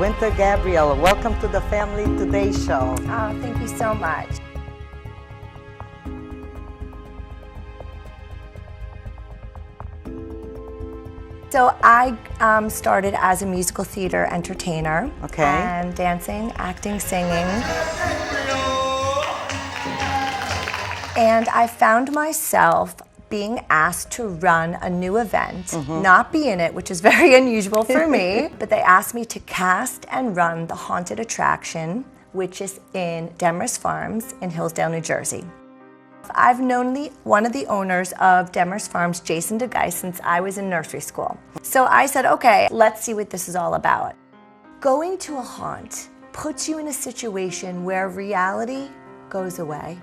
Winter Gabriel. Welcome to the Family Today show. Oh, thank you so much. So I started as a musical theater entertainer. Okay. And dancing, acting, singing. And I found myself being asked to run a new event, not be in it, which is very unusual for me, but they asked me to cast and run the haunted attraction, which is in Demers Farms in Hillsdale, New Jersey. I've known one of the owners of Demers Farms, Jason DeGeis, since I was in nursery school. So I said, okay, let's see what this is all about. Going to a haunt puts you in a situation where reality goes away.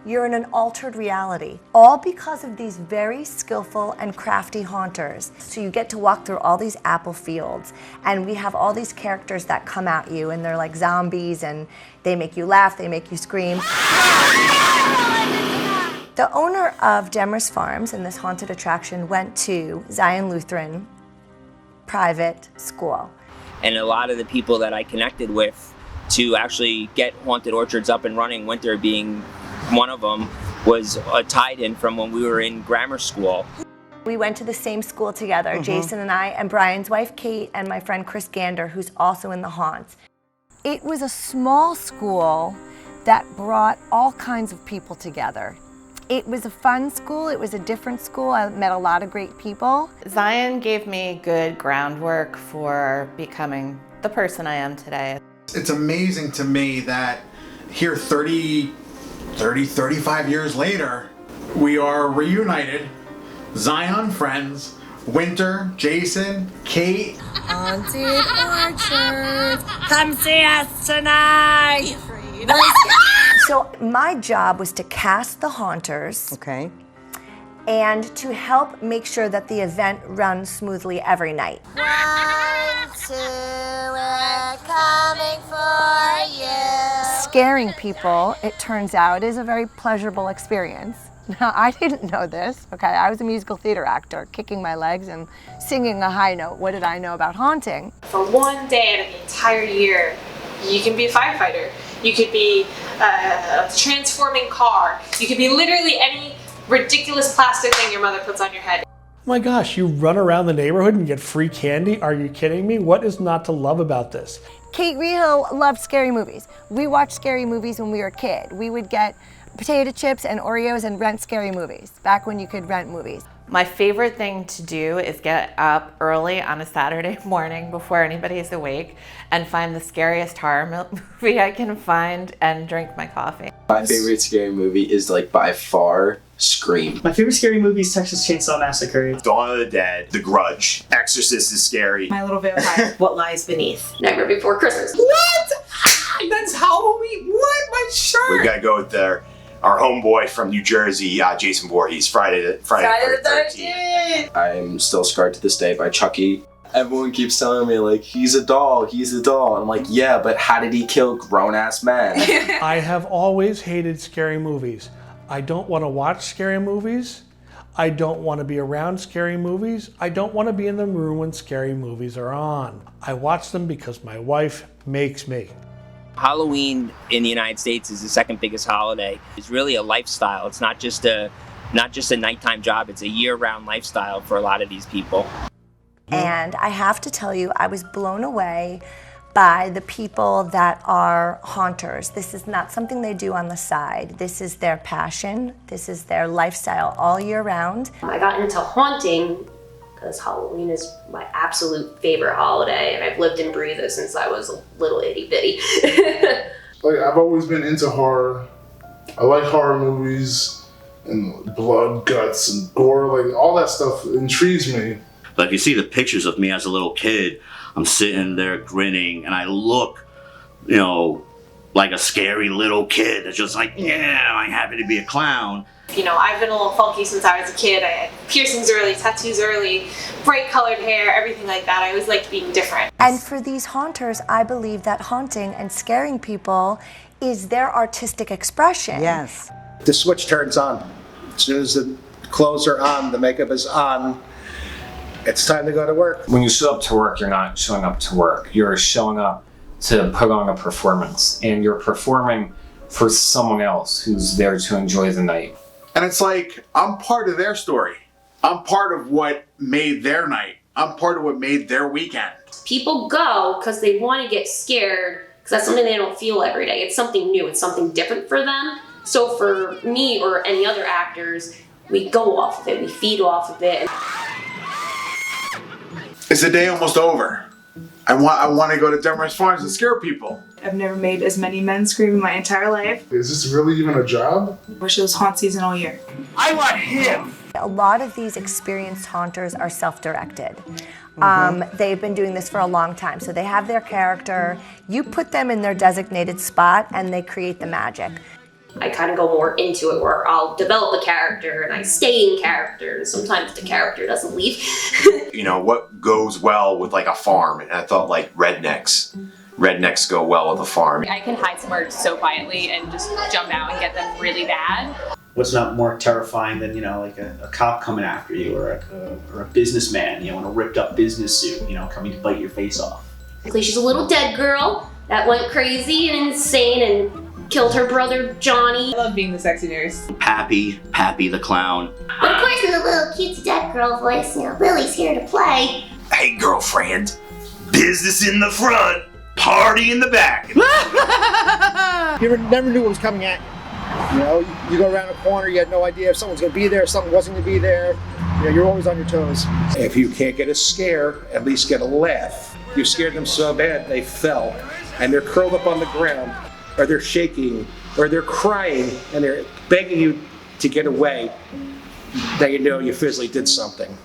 You're in an altered reality, all because of these very skillful and crafty haunters. So you get to walk through all these apple fields, and we have all these characters that come at you, and they're like zombies, and they make you laugh, they make you scream. The owner of Demers Farms and this haunted attraction went to Zion Lutheran private school. And a lot of the people that I connected with to actually get Haunted Orchards up and running, Winter being one of them, was tied in from when we were in grammar school. We went to the same school together, Jason and I, and Brian's wife Kate, and my friend Chris Gander, who's also in the haunts. It was a small school that brought all kinds of people together. It was a fun school, it was a different school, I met a lot of great people. Zion gave me good groundwork for becoming the person I am today. It's amazing to me that here 35 years later, we are reunited. Zion friends, Winter, Jason, Kate. Haunted Orchards, come see us tonight! So my job was to cast the haunters. Okay. And to help make sure that the event runs smoothly every night. 1, 2, we're coming for you. Scaring people, it turns out, is a very pleasurable experience. Now, I didn't know this, okay? I was a musical theater actor, kicking my legs and singing a high note. What did I know about haunting? For one day out of the entire year, you can be a firefighter. You could be a transforming car. You could be literally any ridiculous plastic thing your mother puts on your head. Oh my gosh, you run around the neighborhood and get free candy? Are you kidding me? What is not to love about this? Kate Rehill loved scary movies. We watched scary movies when we were a kid. We would get potato chips and Oreos and rent scary movies, back when you could rent movies. My favorite thing to do is get up early on a Saturday morning before anybody's awake and find the scariest horror movie I can find and drink my coffee. My favorite scary movie is like by far Scream. My favorite scary movie is Texas Chainsaw Massacre. Dawn of the Dead, The Grudge, Exorcist is scary. My Little Vampire, What Lies Beneath, Nightmare Before Christmas. What? That's Halloween. What? My shirt. We gotta go with our homeboy from New Jersey, Jason Voorhees, Friday the 13th. I'm still scarred to this day by Chucky. Everyone keeps telling me like, he's a doll. And I'm like, yeah, but how did he kill grown-ass men? I have always hated scary movies. I don't want to watch scary movies. I don't want to be around scary movies. I don't want to be in the room when scary movies are on. I watch them because my wife makes me. Halloween in the United States is the second biggest holiday. It's really a lifestyle. It's not just a nighttime job. It's a year-round lifestyle for a lot of these people. And I have to tell you, I was blown away by the people that are haunters. This is not something they do on the side. This is their passion. This is their lifestyle all year round. I got into haunting because Halloween is my absolute favorite holiday, and I've lived and breathed it since I was a little itty bitty. Like, I've always been into horror. I like horror movies and blood, guts, and gore. Like, all that stuff intrigues me. But if you see the pictures of me as a little kid, I'm sitting there grinning, and I look, like a scary little kid that's just like, yeah, I'm happy to be a clown. I've been a little funky since I was a kid. I had piercings early, tattoos early, bright colored hair, everything like that. I always liked being different. And for these haunters, I believe that haunting and scaring people is their artistic expression. Yes. The switch turns on. As soon as the clothes are on, the makeup is on, it's time to go to work. When you show up to work, you're not showing up to work. You're showing up to put on a performance, and you're performing for someone else who's there to enjoy the night. And it's like, I'm part of their story. I'm part of what made their night. I'm part of what made their weekend. People go because they want to get scared, because that's something they don't feel every day. It's something new, it's something different for them. So for me or any other actors, we go off of it, we feed off of it. Is the day almost over? I want to go to Demarest Farms and scare people. I've never made as many men scream in my entire life. Is this really even a job? Wish it was haunt season all year. I want him! A lot of these experienced haunters are self-directed. They've been doing this for a long time, so they have their character. You put them in their designated spot and they create the magic. I kind of go more into it where I'll develop a character and I stay in character, and sometimes the character doesn't leave. You know, what goes well with like a farm? And I thought like rednecks. Rednecks go well with a farm. I can hide somewhere so quietly and just jump out and get them really bad. What's not more terrifying than, like a cop coming after you, or a businessman, in a ripped up business suit, coming to bite your face off. She's a little dead girl that went crazy and insane and killed her brother Johnny. I love being the sexy nurse. Pappy the clown. But of course in the little cute dead girl voice, Lily's here to play. Hey girlfriend, business in the front, party in the back. You never knew what was coming at you. You go around a corner, you had no idea if someone's going to be there, if someone wasn't going to be there. You're always on your toes. If you can't get a scare, at least get a laugh. You scared them so bad they fell, and they're curled up on the ground, or they're shaking, or they're crying, and they're begging you to get away. Then you know you physically did something.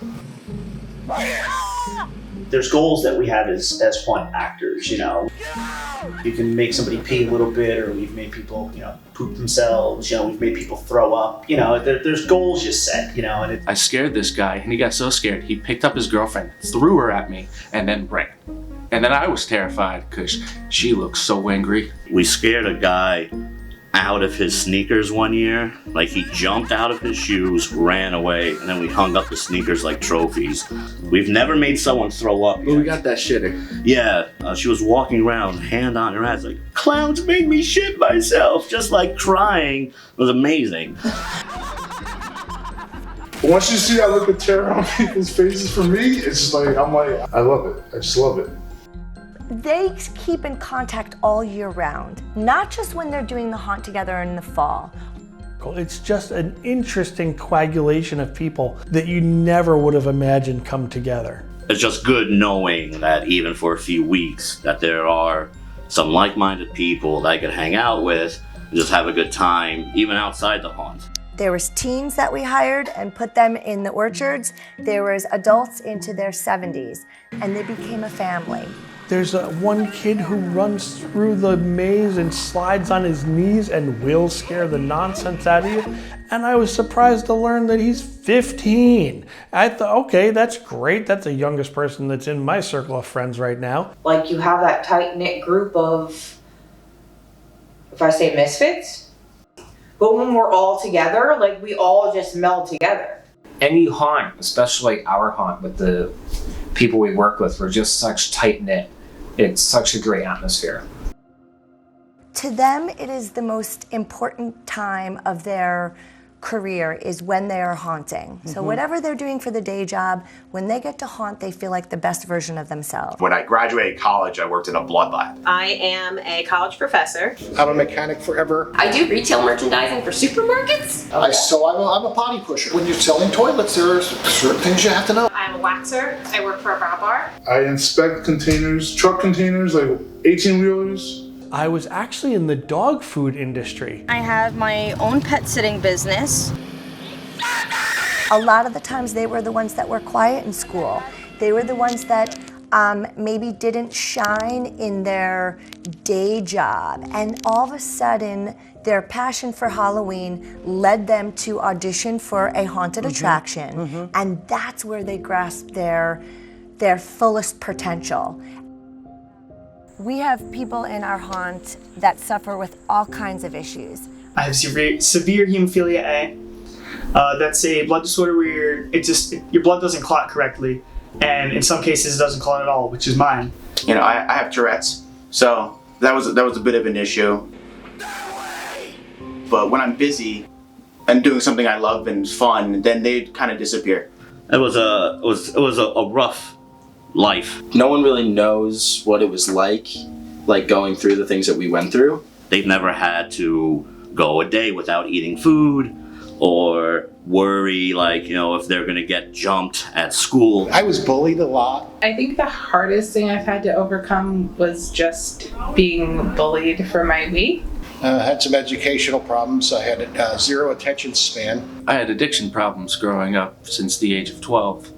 There's goals that we have as haunt actors, You can make somebody pee a little bit, or we've made people, poop themselves, we've made people throw up. There's goals you set, and I scared this guy, and he got so scared, he picked up his girlfriend, threw her at me, and then ran. And then I was terrified because she looked so angry. We scared a guy out of his sneakers one year. Like, he jumped out of his shoes, ran away, and then we hung up the sneakers like trophies. We've never made someone throw up. Well, we got that shit. Yeah, she was walking around, hand on her ass, like, clowns made me shit myself, just like crying. It was amazing. Once you see that look of terror on people's faces, for me, it's just like, I love it. I just love it. They keep in contact all year round, not just when they're doing the haunt together in the fall. It's just an interesting coagulation of people that you never would have imagined come together. It's just good knowing that even for a few weeks that there are some like-minded people that I could hang out with and just have a good time, even outside the haunt. There was teens that we hired and put them in the orchards. There was adults into their 70s, and they became a family. There's one kid who runs through the maze and slides on his knees and will scare the nonsense out of you. And I was surprised to learn that he's 15. I thought, okay, that's great. That's the youngest person that's in my circle of friends right now. Like, you have that tight-knit group of, if I say misfits, but when we're all together, like, we all just meld together. Any haunt, especially our haunt with the people we work with, we're just such tight-knit. It's such a great atmosphere. To them, it is the most important time of their career is when they are haunting. So whatever they're doing for the day job, when they get to haunt, they feel like the best version of themselves. When I graduated college, I worked in a blood lab. I am a college professor. I'm a mechanic forever. I do retail merchandising for supermarkets. I'm a potty pusher. When you're selling toilets, there are certain things you have to know. I'm a waxer. I work for a brow bar. I inspect containers, truck containers, like 18-wheelers. I was actually in the dog food industry. I have my own pet sitting business. A lot of the times they were the ones that were quiet in school. They were the ones that maybe didn't shine in their day job. And all of a sudden, their passion for Halloween led them to audition for a haunted attraction. And that's where they grasped their fullest potential. We have people in our haunt that suffer with all kinds of issues. I have severe hemophilia A. That's a blood disorder where your blood doesn't clot correctly, and in some cases it doesn't call it at all, which is mine. You know, I have Tourette's, so that was a bit of an issue. But when I'm busy and doing something I love and it's fun, then they kind of disappear. It was a rough life. No one really knows what it was like going through the things that we went through. They've never had to go a day without eating food or worry, like, you know, if they're gonna get jumped at school. I was bullied a lot. I think the hardest thing I've had to overcome was just being bullied for my weight. I had some educational problems. I had zero attention span. I had addiction problems growing up since the age of 12.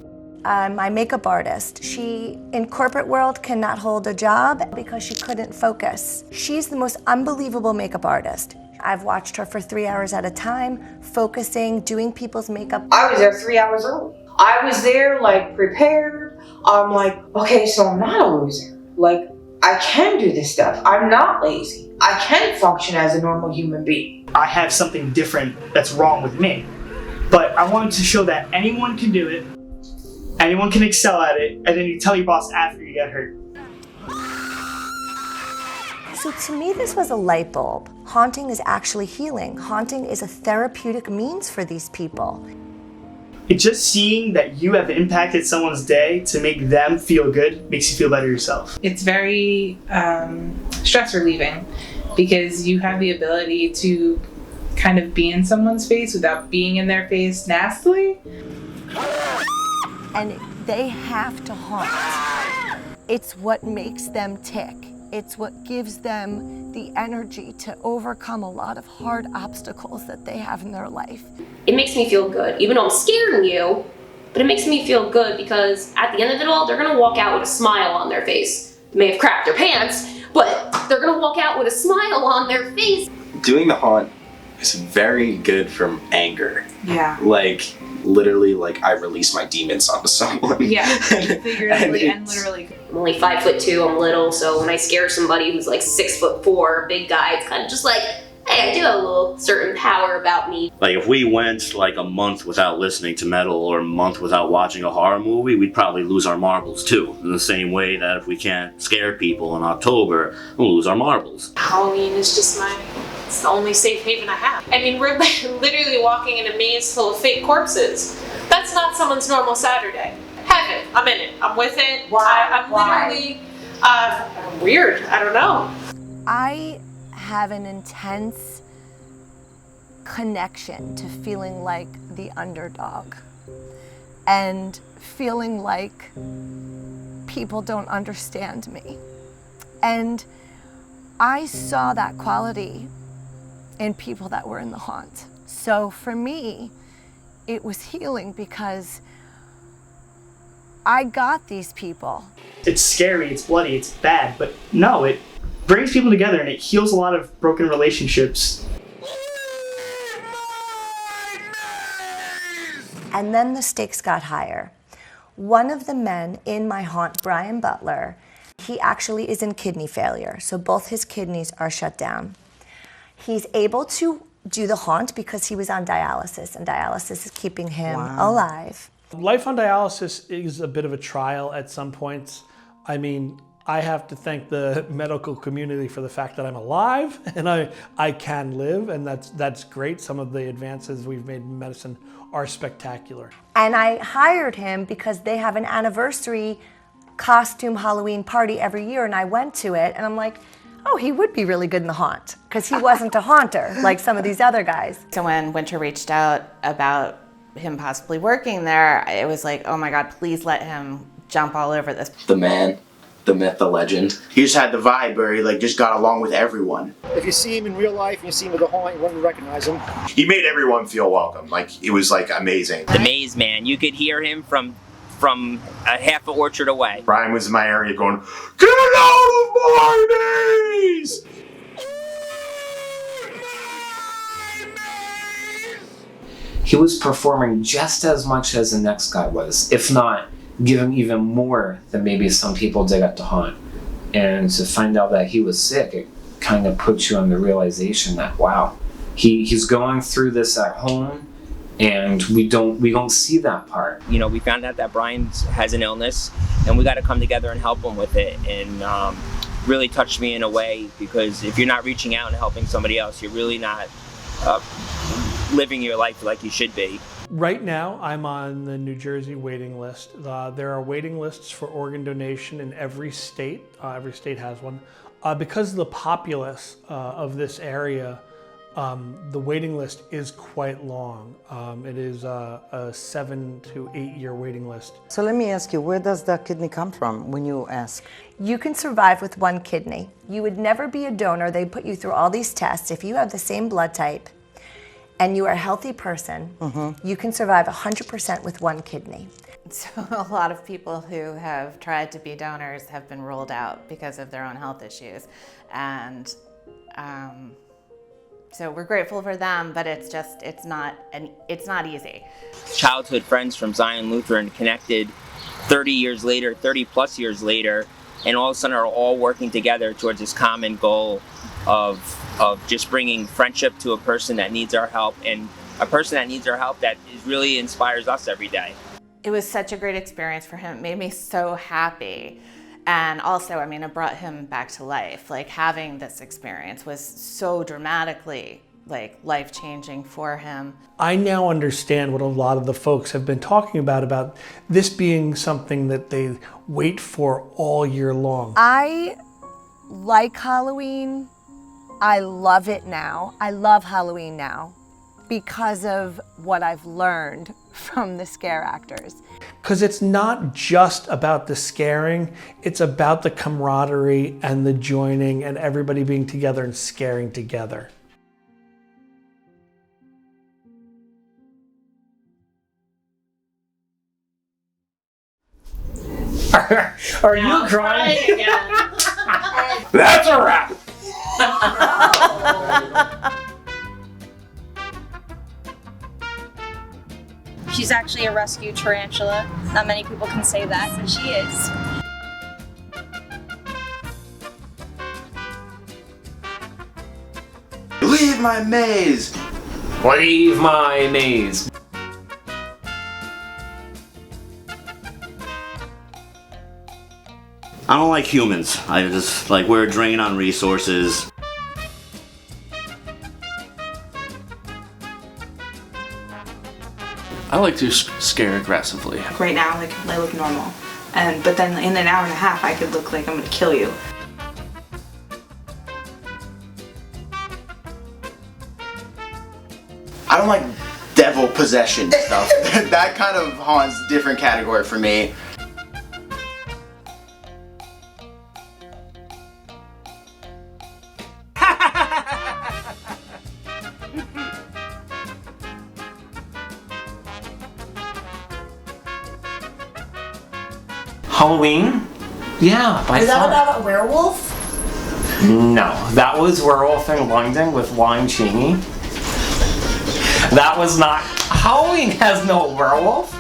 My makeup artist. She, in corporate world, cannot hold a job because she couldn't focus. She's the most unbelievable makeup artist. I've watched her for 3 hours at a time, focusing, doing people's makeup. I was there 3 hours early. I was there like prepared. I'm like, okay, so I'm not a loser. Like, I can do this stuff. I'm not lazy. I can function as a normal human being. I have something different that's wrong with me. But I wanted to show that anyone can do it, anyone can excel at it, and then you tell your boss after you get hurt. So to me, this was a light bulb. Haunting is actually healing. Haunting is a therapeutic means for these people. It's just seeing that you have impacted someone's day to make them feel good makes you feel better yourself. It's very stress relieving because you have the ability to kind of be in someone's face without being in their face nastily. And they have to haunt. It's what makes them tick. It's what gives them the energy to overcome a lot of hard obstacles that they have in their life. It makes me feel good, even though I'm scaring you, but it makes me feel good because at the end of it all, they're gonna walk out with a smile on their face. They may have crapped their pants, but they're gonna walk out with a smile on their face. Doing the haunt is very good from anger. Yeah. Like, literally, like, I release my demons onto someone. Yeah, figuratively and literally. I'm only 5'2", I'm little, so when I scare somebody who's like 6'4", a big guy, it's kind of just like, hey, I do have a little certain power about me. Like, if we went like a month without listening to metal or a month without watching a horror movie, we'd probably lose our marbles too. In the same way that if we can't scare people in October, we'll lose our marbles. Halloween is just it's the only safe haven I have. I mean, we're literally walking in a maze full of fake corpses. That's not someone's normal Saturday. Heaven, I'm in it. I'm with it. I'm literally weird. I don't know. I have an intense connection to feeling like the underdog and feeling like people don't understand me. And I saw that quality in people that were in the haunt. So for me, it was healing because I got these people. It's scary, it's bloody, it's bad, but no, it brings people together and it heals a lot of broken relationships. And then the stakes got higher. One of the men in my haunt, Brian Butler, he actually is in kidney failure, so both his kidneys are shut down. He's able to do the haunt because he was on dialysis, and dialysis is keeping him alive. Life on dialysis is a bit of a trial at some points. I mean, I have to thank the medical community for the fact that I'm alive and I can live, and that's great. Some of the advances we've made in medicine are spectacular. And I hired him because they have an anniversary costume Halloween party every year, and I went to it, and I'm like, oh, he would be really good in the haunt, because he wasn't a haunter like some of these other guys. So when Winter reached out about him possibly working there, it was like, oh my God, please let him jump all over this. The man, the myth, the legend. He just had the vibe where he like just got along with everyone. If you see him in real life and you see him with a haunt, you wouldn't recognize him. He made everyone feel welcome. Like, it was like amazing. The Maze Man, you could hear him from a half an orchard away. Brian was in my area going, get out of my maze! He was performing just as much as the next guy was, if not giving even more than maybe some people did at the haunt. And to find out that he was sick, it kind of puts you on the realization that, wow, he's going through this at home, and we don't see that part. You know, we found out that Brian has an illness, and we got to come together and help him with it. And really touched me in a way, because if you're not reaching out and helping somebody else, you're really not living your life like you should be. Right now, I'm on the New Jersey waiting list. There are waiting lists for organ donation in every state. Every state has one. Because of the populace of this area, the waiting list is quite long. It is a 7 to 8 year waiting list. So let me ask you, where does the kidney come from when you ask? You can survive with one kidney. You would never be a donor. They put you through all these tests. If you have the same blood type and you are a healthy person, you can survive 100% with one kidney. So a lot of people who have tried to be donors have been ruled out because of their own health issues. And so we're grateful for them, but it's not easy. Childhood friends from Zion Lutheran connected 30 plus years later, and all of a sudden are all working together towards this common goal of just bringing friendship to a person that needs our help, and a person that needs our help that really inspires us every day. It was such a great experience for him. It made me so happy. And also, I mean, it brought him back to life. Like, having this experience was so dramatically, like, life-changing for him. I now understand what a lot of the folks have been talking about this being something that they wait for all year long. I like Halloween. I love it now. I love Halloween now because of what I've learned from the scare actors. Because it's not just about the scaring, it's about the camaraderie and the joining and everybody being together and scaring together. Are you crying? again. That's a wrap. She's actually a rescue tarantula. Not many people can say that, but she is. Leave my maze! Leave my maze. I don't like humans. I just, like, we're a drain on resources. I like to scare aggressively. Right now, like, I look normal. But then in an hour and a half, I could look like I'm gonna kill you. I don't like devil possession stuff. That kind of haunts a different category for me. Halloween? Yeah, by Is that far. about a werewolf? No, that was Werewolf in London with Lon Chaney. That was not. Halloween has no werewolf.